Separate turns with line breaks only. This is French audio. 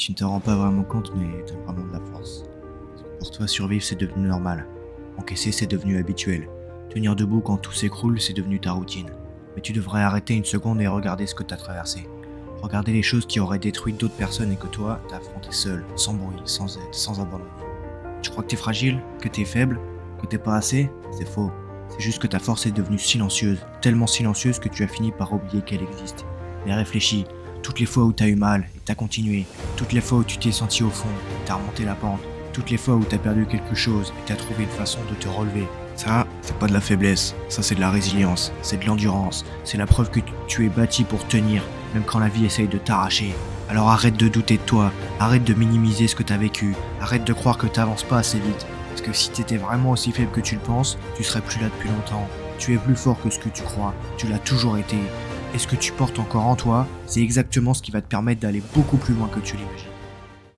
Tu ne te rends pas vraiment compte, mais t'as vraiment de la force. Parce que pour toi, survivre, c'est devenu normal. Encaisser, c'est devenu habituel. Tenir debout quand tout s'écroule, c'est devenu ta routine. Mais tu devrais arrêter une seconde et regarder ce que t'as traversé. Regarder les choses qui auraient détruit d'autres personnes et que toi, t'as affronté seul, sans bruit, sans aide, sans abandon. Tu crois que t'es fragile, que t'es faible, que t'es pas assez? C'est faux. C'est juste que ta force est devenue silencieuse, tellement silencieuse que tu as fini par oublier qu'elle existe. Mais réfléchis, toutes les fois où t'as eu mal et t'as continué, toutes les fois où tu t'es senti au fond et t'as remonté la pente, toutes les fois où t'as perdu quelque chose et t'as trouvé une façon de te relever. Ça, c'est pas de la faiblesse, ça c'est de la résilience, c'est de l'endurance, c'est la preuve que tu es bâti pour tenir, même quand la vie essaye de t'arracher. Alors arrête de douter de toi, arrête de minimiser ce que t'as vécu, arrête de croire que t'avances pas assez vite. Parce que si t'étais vraiment aussi faible que tu le penses, tu serais plus là depuis longtemps. Tu es plus fort que ce que tu crois, tu l'as toujours été. Et ce que tu portes encore en toi, c'est exactement ce qui va te permettre d'aller beaucoup plus loin que tu l'imagines.